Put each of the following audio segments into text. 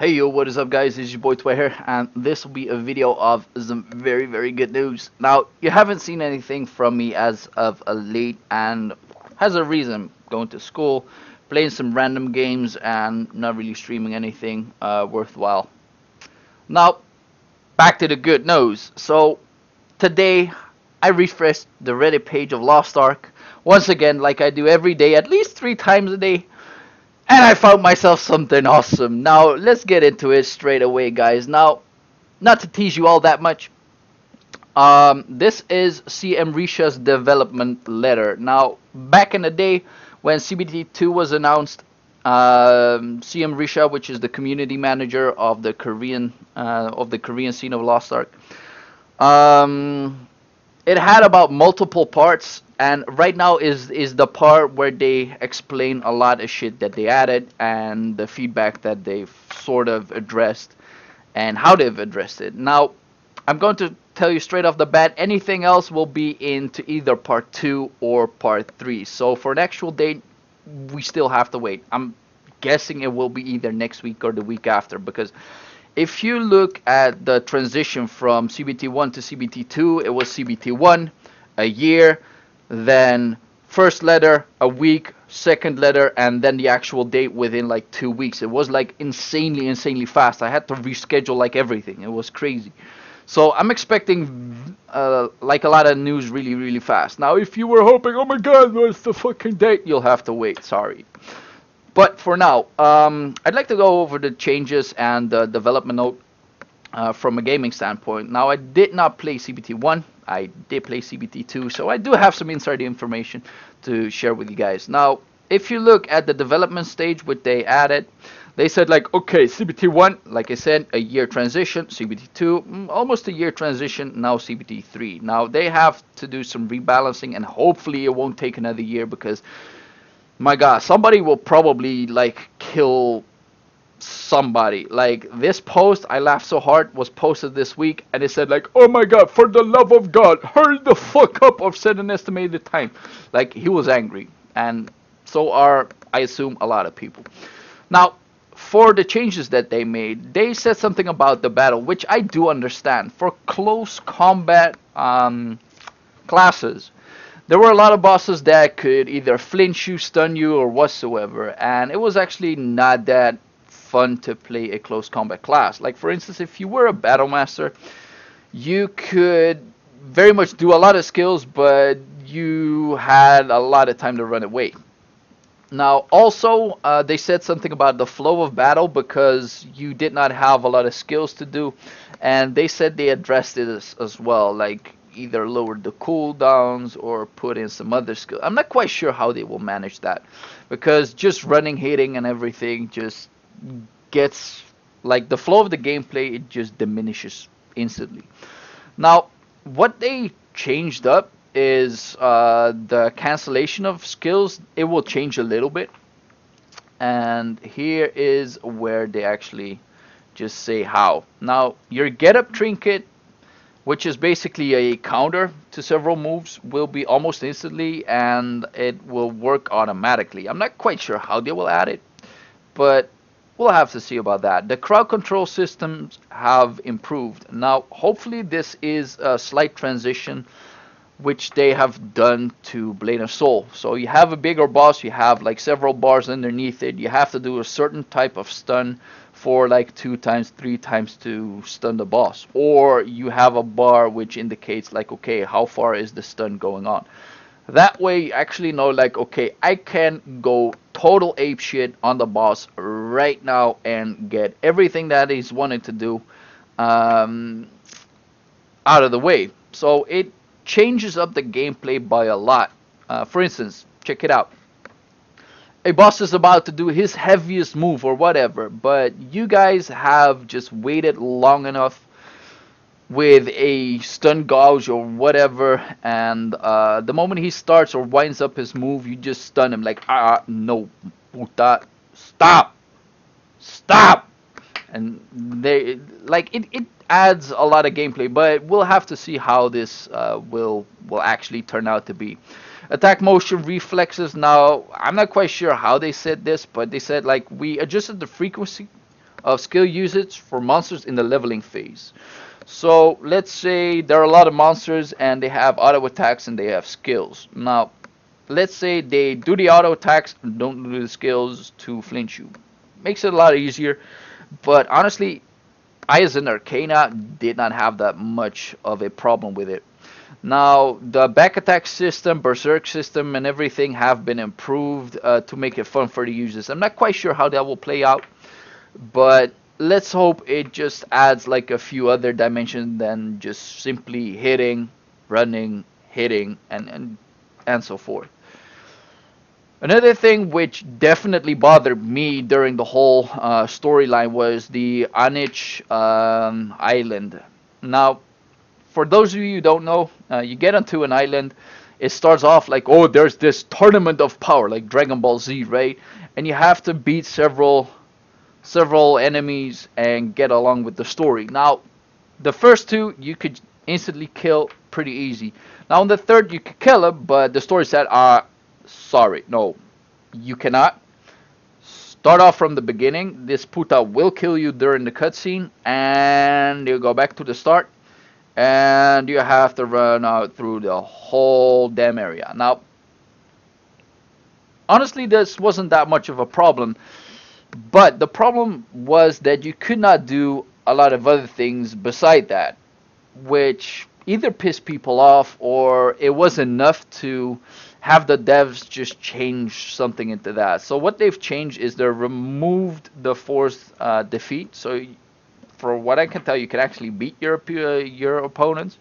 Hey yo, what is up guys? It's your boy Tway here, and this will be a video of some very good news. Now, you haven't seen anything from me as of late, and has a reason. Going to school, playing some random games, and not really streaming anything worthwhile. Now, back to the good news. So, today, I refreshed the Reddit page of Lost Ark, once again like I do every day, at least 3 times a day. And I found myself something awesome. Now, let's get into it straight away, guys. Now, not to tease you all that much, this is CM Risha's development letter. Now, back in the day when CBT 2 was announced, CM Risha, which is the community manager of the Korean scene of Lost Ark, um, it had about multiple parts, and right now is the part where they explain a lot of shit that they added and the feedback that they've sort of addressed and how they've addressed it. Now, I'm going to tell you straight off the bat, anything else will be into either part 2 or part 3. So for an actual date, we still have to wait. I'm guessing it will be either next week or the week after, because if you look at the transition from CBT1 to CBT2, it was CBT1, a year, then first letter, a week, second letter, and then the actual date within like 2 weeks. It was like insanely fast. I had to reschedule like everything. It was crazy. So I'm expecting like a lot of news really fast. Now, if you were hoping, oh my god, what's the fucking date? You'll have to wait. Sorry. But for now, I'd like to go over the changes and the development note from a gaming standpoint. Now, I did not play CBT1. I did play CBT2, so I do have some insider information to share with you guys. Now, if you look at the development stage, what they added, they said like, okay, CBT1, like I said, a year transition. CBT2, almost a year transition. Now CBT3. Now, they have to do some rebalancing, and hopefully it won't take another year, because my god, somebody will probably like kill somebody. Like, this post, I laughed so hard, was posted this week, and it said like, oh my god, for the love of god, hurry the fuck up or set an estimated time. Like, he was angry, and so are, I assume, a lot of people. Now, for the changes that they made, they said something about the battle, which I do understand. For close combat classes, there were a lot of bosses that could either flinch you, stun you, or whatsoever, and it was actually not that fun to play a close combat class. Like, for instance, if you were a battle master, you could very much do a lot of skills, but you had a lot of time to run away. Now, also, they said something about the flow of battle, because you did not have a lot of skills to do, and they said they addressed it as well, like either lowered the cooldowns or put in some other skill. I'm not quite sure how they will manage that, because just running, hitting, and everything just gets, like, the flow of the gameplay, it just diminishes instantly. Now, what they changed up is the cancellation of skills. It will change a little bit, and here is where they actually just say how. Now, your get up trinket, which is basically a counter to several moves, will be almost instantly, and it will work automatically. I'm not quite sure how they will add it, but we'll have to see about that. The crowd control systems have improved. Now, hopefully this is a slight transition which they have done to Blade of Soul. So you have a bigger boss, you have like several bars underneath it, you have to do a certain type of stun for like 2 times, 3 times to stun the boss. Or you have a bar which indicates like, okay, how far is the stun going on? That way you actually know like, okay, I can go total ape shit on the boss right now and get everything that he's wanted to do out of the way. So it changes up the gameplay by a lot. For instance, check it out. A boss is about to do his heaviest move or whatever, but you guys have just waited long enough with a stun gouge or whatever, and the moment he starts or winds up his move, you just stun him like, no, puta, stop, and they like it adds a lot of gameplay, but we'll have to see how this will actually turn out to be. Attack motion reflexes. Now, I'm not quite sure how they said this, but they said like we adjusted the frequency of skill usage for monsters in the leveling phase. So let's say there are a lot of monsters and they have auto attacks and they have skills. Now, let's say they do the auto attacks and don't do the skills to flinch you. Makes it a lot easier, but honestly, I as an Arcana did not have that much of a problem with it. Now, the back attack system, berserk system, and everything have been improved to make it fun for the users. I'm not quite sure how that will play out, but let's hope it just adds like a few other dimensions than just simply hitting, running, hitting, and so forth. Another thing which definitely bothered me during the whole storyline was the Anich island. Now, for those of you who don't know, you get onto an island. It starts off like, oh, there's this tournament of power, like Dragon Ball Z, right? And you have to beat several enemies and get along with the story. Now, the first two you could instantly kill pretty easy. Now, on the third you could kill him, but the story said, sorry, no, you cannot. Start off from the beginning. This puta will kill you during the cutscene, and you go back to the start, and you have to run out through the whole damn area. Now, honestly, this wasn't that much of a problem, but the problem was that you could not do a lot of other things beside that, which either pissed people off or it was enough to have the devs just change something into that. So what they've changed is they removed the forced defeat. So for what I can tell, you can actually beat your opponents,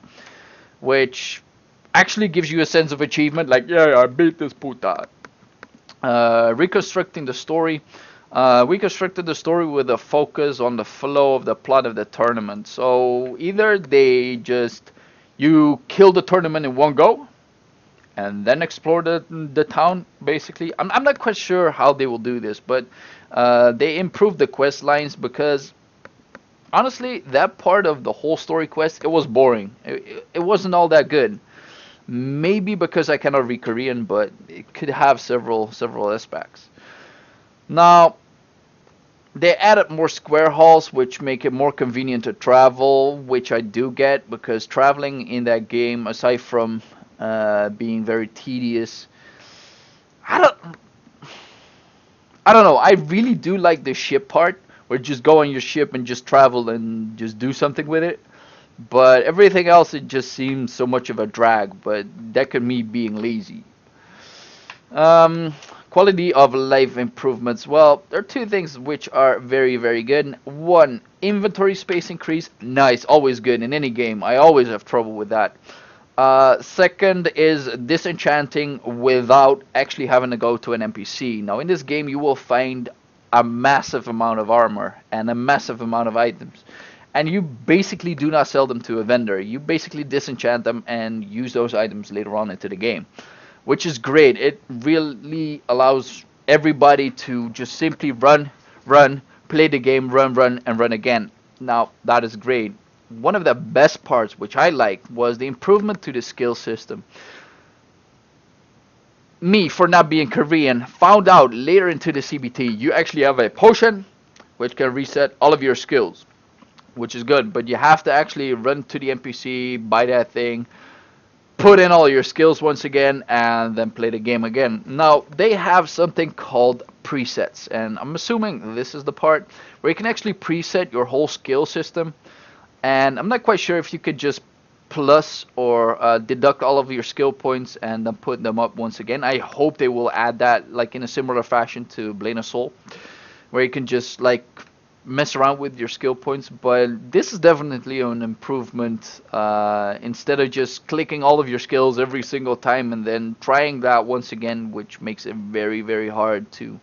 which actually gives you a sense of achievement. Like, yeah, I beat this puta. Reconstructing the story. We constructed the story with a focus on the flow of the plot of the tournament. So either you kill the tournament in one go, and then explore the town. Basically, I'm not quite sure how they will do this, but they improved the quest lines because honestly, that part of the whole story quest, it was boring. It wasn't all that good. Maybe because I cannot read Korean, but it could have several aspects. Now, they added more square halls, which make it more convenient to travel, which I do get because traveling in that game, aside from being very tedious, I don't, I don't know. I really do like the ship part, where you just go on your ship and just travel and just do something with it. But everything else, it just seems so much of a drag. But that could me being lazy. Um, Quality of life improvements. Well, there are two things which are very good. One, inventory space increase. Nice, always good in any game. I always have trouble with that. Second is disenchanting without actually having to go to an NPC. Now, in this game, you will find a massive amount of armor and a massive amount of items. And you basically do not sell them to a vendor. You basically disenchant them and use those items later on into the game, which is great. It really allows everybody to just simply run, play the game, and run again. Now, that is great. One of the best parts, which I liked, was the improvement to the skill system. Me, for not being Korean, found out later into the CBT, you actually have a potion, which can reset all of your skills, which is good, but you have to actually run to the NPC, buy that thing, put in all your skills once again, and then play the game again. Now, they have something called presets, and I'm assuming this is the part where you can actually preset your whole skill system, and I'm not quite sure if you could just plus or deduct all of your skill points and then put them up once again. I hope they will add that like in a similar fashion to Blade of Soul, where you can just like mess around with your skill points. But this is definitely an improvement. Instead of just clicking all of your skills every single time and then trying that once again, which makes it very hard to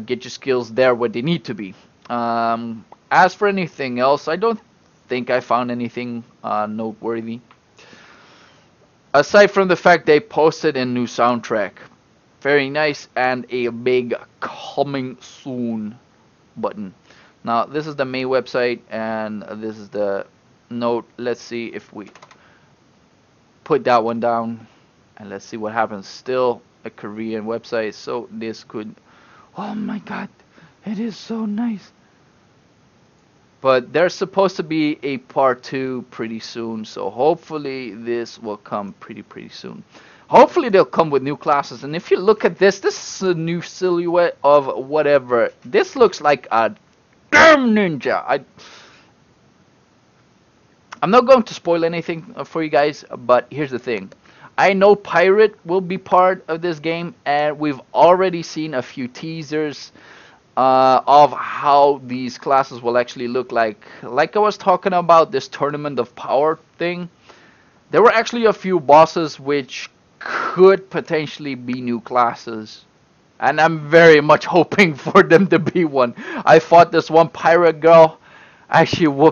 get your skills there where they need to be. As for anything else, I don't think I found anything noteworthy. Aside from the fact they posted a new soundtrack. Very nice, and a big coming soon button. Now, this is the main website, and this is the note. Let's see if we put that one down, and let's see what happens. Still a Korean website, so this could... Oh my god, it is so nice. But there's supposed to be a part two pretty soon, so hopefully this will come pretty soon. Hopefully they'll come with new classes. And if you look at this, this is a new silhouette of whatever. This looks like a damn ninja. I'm not going to spoil anything for you guys, but here's the thing. I know Pirate will be part of this game, and we've already seen a few teasers of how these classes will actually look like. Like I was talking about this Tournament of Power thing, there were actually a few bosses which could potentially be new classes. And I'm very much hoping for them to be one. I fought this one pirate girl. Actually,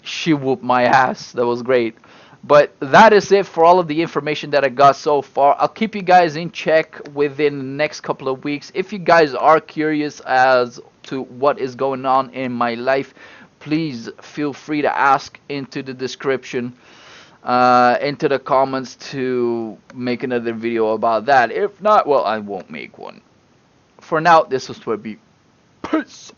she whooped my ass. That was great. But that is it for all of the information that I got so far. I'll keep you guys in check within the next couple of weeks. If you guys are curious as to what is going on in my life, please feel free to ask into the description, into the comments to make another video about that. If not, well, I won't make one. For now, this was Twibby. Peace.